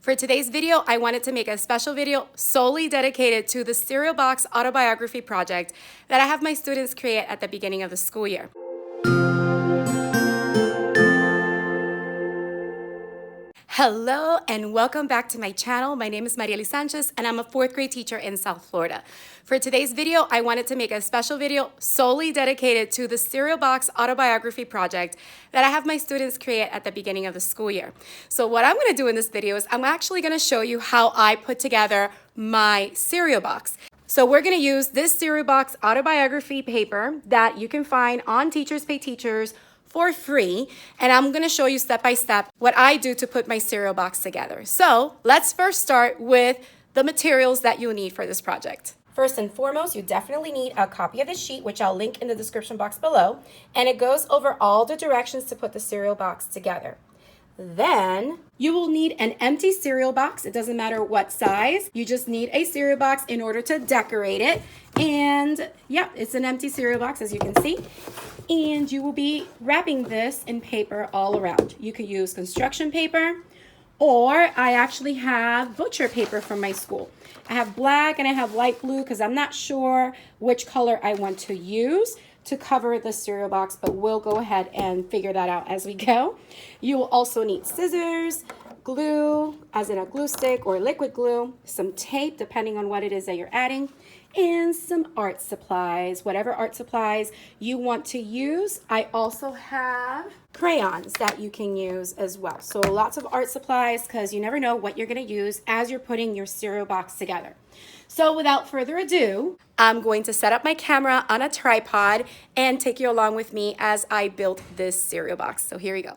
For today's video, I wanted to make a special video solely dedicated to the cereal box autobiography project that I have my students create at the beginning of the school year. Hello and welcome back to my channel. My name is Mariely Sanchez and I'm a 4th grade teacher in South Florida. For today's video, I wanted to make a special video solely dedicated to the cereal box autobiography project that I have my students create at the beginning of the school year. So what I'm gonna do in this video is I'm actually gonna show you how I put together my cereal box. So we're gonna use this cereal box autobiography paper that you can find on Teachers Pay Teachers for free, and I'm gonna show you step by step what I do to put my cereal box together. So let's first start with the materials that you'll need for this project. First and foremost, you definitely need a copy of the sheet, which I'll link in the description box below, and it goes over all the directions to put the cereal box together. Then you will need an empty cereal box. It doesn't matter what size. You just need a cereal box in order to decorate it. And yeah, it's an empty cereal box, as you can see. And you will be wrapping this in paper all around. You could use construction paper, or I actually have butcher paper from my school. I have black and I have light blue because I'm not sure which color I want to use to cover the cereal box, but we'll go ahead and figure that out as we go. You will also need scissors, glue, as in a glue stick or liquid glue, some tape, depending on what it is that you're adding, and some art supplies, whatever art supplies you want to use. I also have crayons that you can use as well. So lots of art supplies because you never know what you're gonna use as you're putting your cereal box together. So without further ado, I'm going to set up my camera on a tripod and take you along with me as I build this cereal box. So here we go.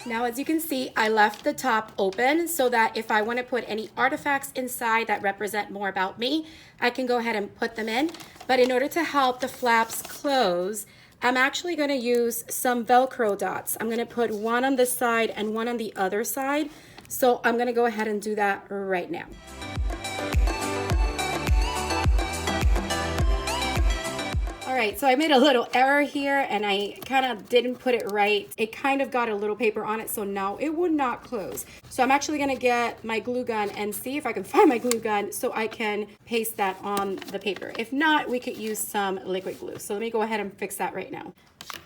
Now, as you can see, I left the top open so that if I want to put any artifacts inside that represent more about me, I can go ahead and put them in. But in order to help the flaps close, I'm actually going to use some Velcro dots. I'm going to put one on this side and one on the other side. So I'm going to go ahead and do that right now. All right, so I made a little error here and I kind of didn't put it right. It kind of got a little paper on it, so now it would not close. So I'm actually gonna get my glue gun and see if I can find my glue gun so I can paste that on the paper. If not, we could use some liquid glue. So let me go ahead and fix that right now.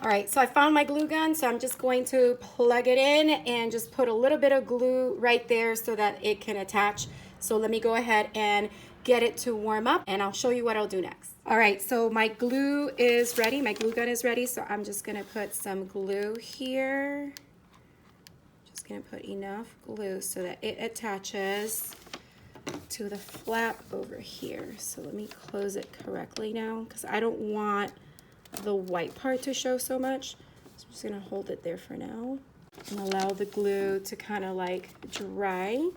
All right, so I found my glue gun, so I'm just going to plug it in and just put a little bit of glue right there so that it can attach. So let me go ahead and get it to warm up and I'll show you what I'll do next. All right, so my glue is ready. My glue gun is ready. So I'm just gonna put some glue here. Just gonna put enough glue so that it attaches to the flap over here. So let me close it correctly now because I don't want the white part to show so much. So I'm just gonna hold it there for now and allow the glue to kind of like dry.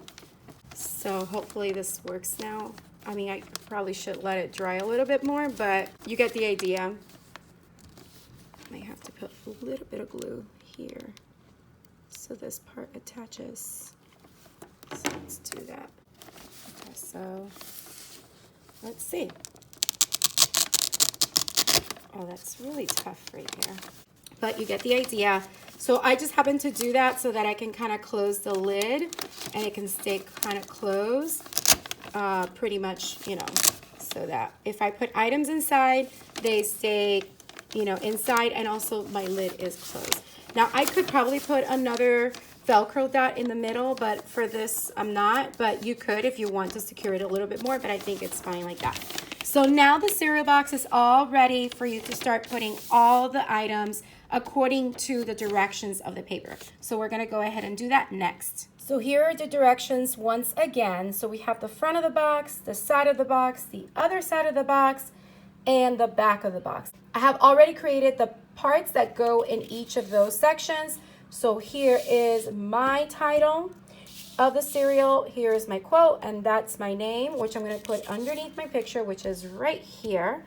So hopefully this works now. I mean, I probably should let it dry a little bit more, but you get the idea. I might have to put a little bit of glue here so this part attaches. So let's do that. Okay, so let's see. Oh, that's really tough right here. But you get the idea. So I just happen to do that so that I can kind of close the lid and it can stay kind of closed. Pretty much, you know, so that if I put items inside, they stay, you know, inside, and also my lid is closed. Now I could probably put another Velcro dot in the middle, but for this I'm not, but you could if you want to secure it a little bit more, but I think it's fine like that. So now the cereal box is all ready for you to start putting all the items according to the directions of the paper. So we're gonna go ahead and do that next. So here are the directions once again. So we have the front of the box, the side of the box, the other side of the box, and the back of the box. I have already created the parts that go in each of those sections, So here is my title of the serial. Here is my quote, and that's my name, which I'm going to put underneath my picture, which is right here.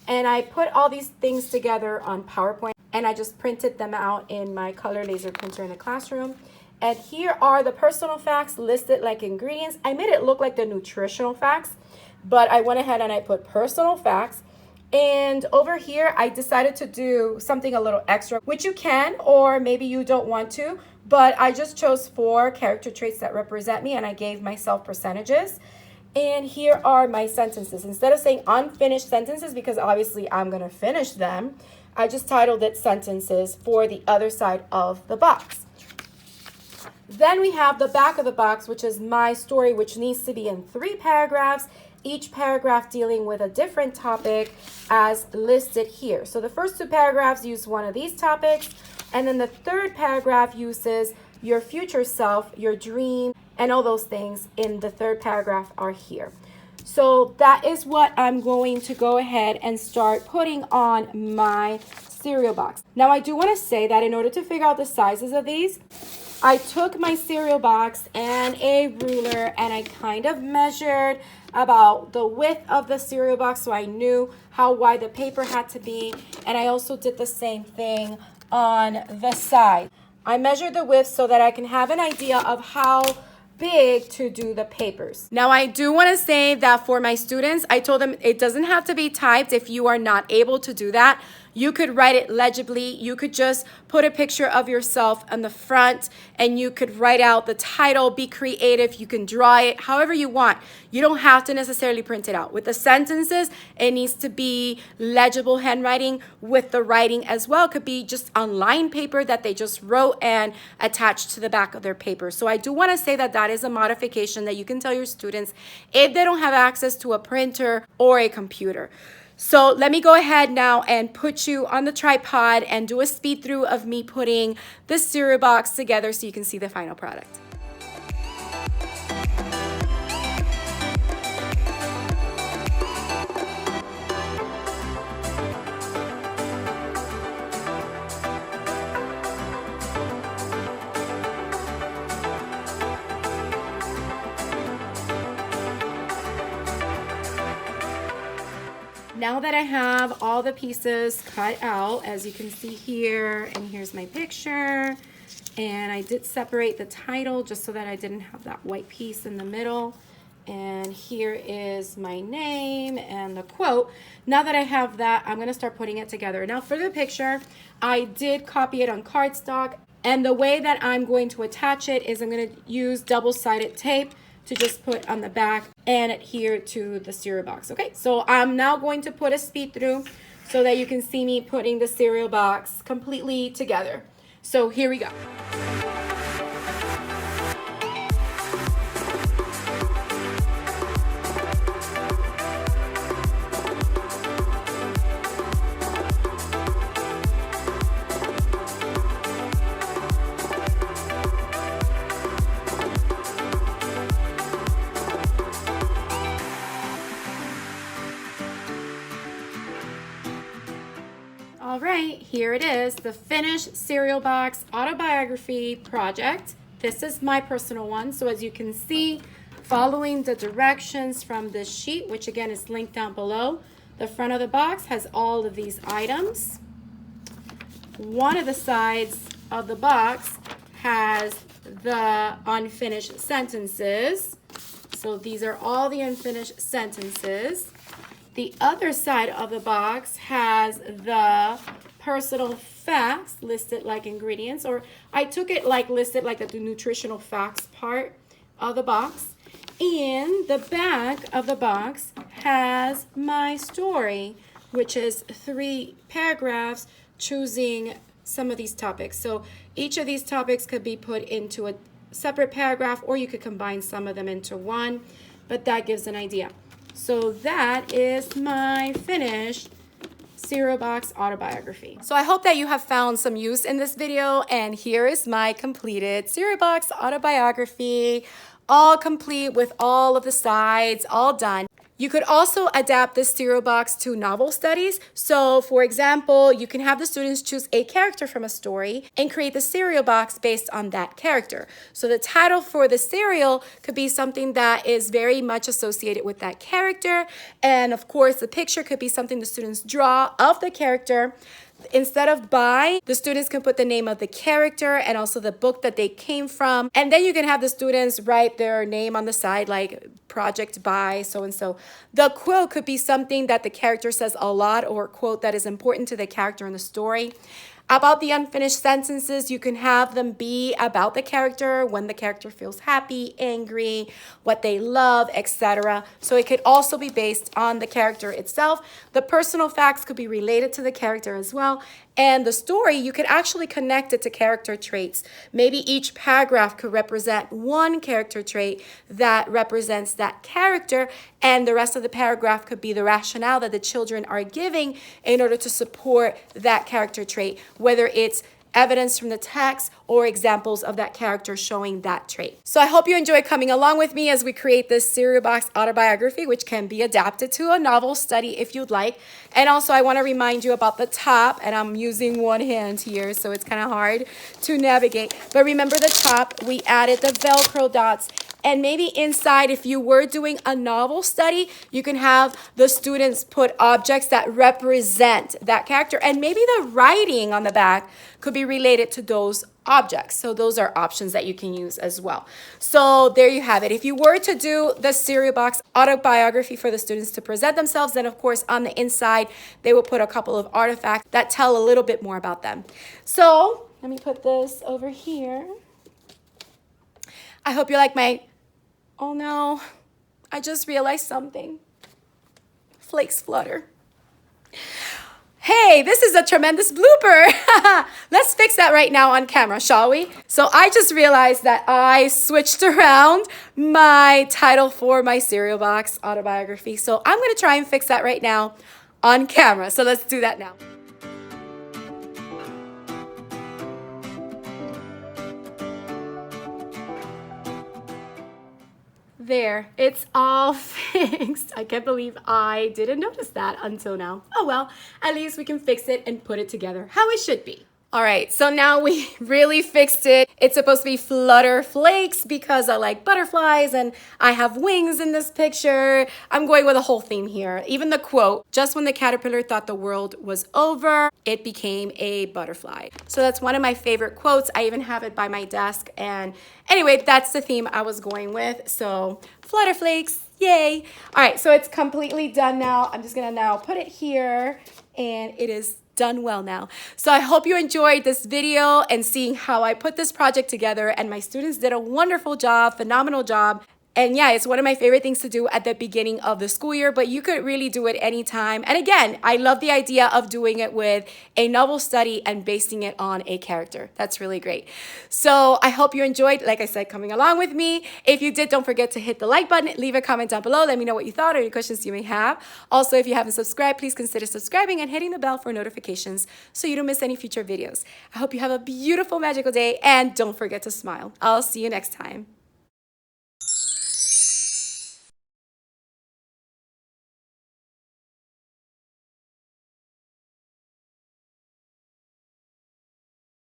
And I put all these things together on PowerPoint, and I just printed them out in my color laser printer in the classroom. And here are the personal facts listed like ingredients. I made it look like the nutritional facts, but I went ahead and I put personal facts. And over here, I decided to do something a little extra, which you can, or maybe you don't want to, but I just chose 4 character traits that represent me, and I gave myself percentages. And here are my sentences. Instead of saying unfinished sentences, because obviously I'm gonna finish them, I just titled it sentences for the other side of the box. Then we have the back of the box, which is my story, which needs to be in 3 paragraphs, each paragraph dealing with a different topic as listed here. So the first 2 paragraphs use one of these topics, and then the 3rd paragraph uses your future self, your dream, and all those things in the 3rd paragraph are here. So that is what I'm going to go ahead and start putting on my cereal box. Now I do want to say that in order to figure out the sizes of these, I took my cereal box and a ruler and I kind of measured about the width of the cereal box so I knew how wide the paper had to be, and I also did the same thing on the side. I measured the width so that I can have an idea of how big to do the papers. Now I do want to say that for my students, I told them it doesn't have to be typed. If you are not able to do that, you could write it legibly. You could just put a picture of yourself on the front and you could write out the title, be creative. You can draw it however you want. You don't have to necessarily print it out. With the sentences, it needs to be legible handwriting with the writing as well. It could be just on line paper that they just wrote and attached to the back of their paper. So I do want to say that that is a modification that you can tell your students if they don't have access to a printer or a computer. So let me go ahead now and put you on the tripod and do a speed through of me putting this cereal box together so you can see the final product. Now that I have all the pieces cut out, as you can see here, and here's my picture, and I did separate the title just so that I didn't have that white piece in the middle, and here is my name and the quote. Now that I have that, I'm going to start putting it together. Now for the picture, I did copy it on cardstock, and the way that I'm going to attach it is I'm going to use double-sided tape to just put on the back and adhere to the cereal box. Okay, so I'm now going to put a speed through so that you can see me putting the cereal box completely together. So here we go. All right, here it is, the finished cereal box autobiography project. This is my personal one. So as you can see, following the directions from this sheet, which again is linked down below, the front of the box has all of these items. One of the sides of the box has the unfinished sentences. So these are all the unfinished sentences. The other side of the box has the personal facts listed like ingredients, or I took it like listed like the nutritional facts part of the box. And the back of the box has my story, which is 3 paragraphs choosing some of these topics. So each of these topics could be put into a separate paragraph, or you could combine some of them into one, but that gives an idea. So that is my finished cereal box autobiography. So I hope that you have found some use in this video, and here is my completed cereal box autobiography, all complete with all of the sides, all done. You could also adapt this cereal box to novel studies. So for example, you can have the students choose a character from a story and create the cereal box based on that character. So the title for the cereal could be something that is very much associated with that character. And of course, the picture could be something the students draw of the character. Instead of by, the students can put the name of the character and also the book that they came from. And then you can have the students write their name on the side, like project by so-and-so. The quote could be something that the character says a lot, or a quote that is important to the character in the story. About the unfinished sentences, you can have them be about the character, when the character feels happy, angry, what they love, etc. So it could also be based on the character itself. The personal facts could be related to the character as well. And the story, you could actually connect it to character traits. Maybe each paragraph could represent one character trait that represents that character, and the rest of the paragraph could be the rationale that the children are giving in order to support that character trait, whether it's evidence from the text or examples of that character showing that trait. So I hope you enjoy coming along with me as we create this cereal box autobiography, which can be adapted to a novel study if you'd like. And also I want to remind you about the top, and I'm using one hand here, so it's kind of hard to navigate. But remember the top, we added the Velcro dots. And maybe inside, if you were doing a novel study, you can have the students put objects that represent that character. And maybe the writing on the back could be related to those objects. So those are options that you can use as well. So there you have it. If you were to do the cereal box autobiography for the students to present themselves, then of course on the inside, they will put a couple of artifacts that tell a little bit more about them. So let me put this over here. I hope you like my... Oh no, I just realized something. Flakes flutter. Hey, this is a tremendous blooper. Let's fix that right now on camera, shall we? So I just realized that I switched around my title for my cereal box autobiography. So I'm gonna try and fix that right now on camera. So let's do that now. There, it's all fixed. I can't believe I didn't notice that until now. Oh well, at least we can fix it and put it together how it should be. All right, so now we really fixed it. It's supposed to be flutter flakes because I like butterflies and I have wings in this picture. I'm going with a whole theme here. Even the quote, just when the caterpillar thought the world was over, it became a butterfly. So that's one of my favorite quotes. I even have it by my desk. And anyway, that's the theme I was going with. So flutter flakes, yay. All right, so it's completely done now. I'm just gonna now put it here, and it is done well now. So I hope you enjoyed this video and seeing how I put this project together, and my students did a wonderful job, phenomenal job. And yeah, it's one of my favorite things to do at the beginning of the school year, but you could really do it anytime. And again, I love the idea of doing it with a novel study and basing it on a character. That's really great. So I hope you enjoyed, like I said, coming along with me. If you did, don't forget to hit the like button, leave a comment down below. Let me know what you thought or any questions you may have. Also, if you haven't subscribed, please consider subscribing and hitting the bell for notifications so you don't miss any future videos. I hope you have a beautiful, magical day, and don't forget to smile. I'll see you next time.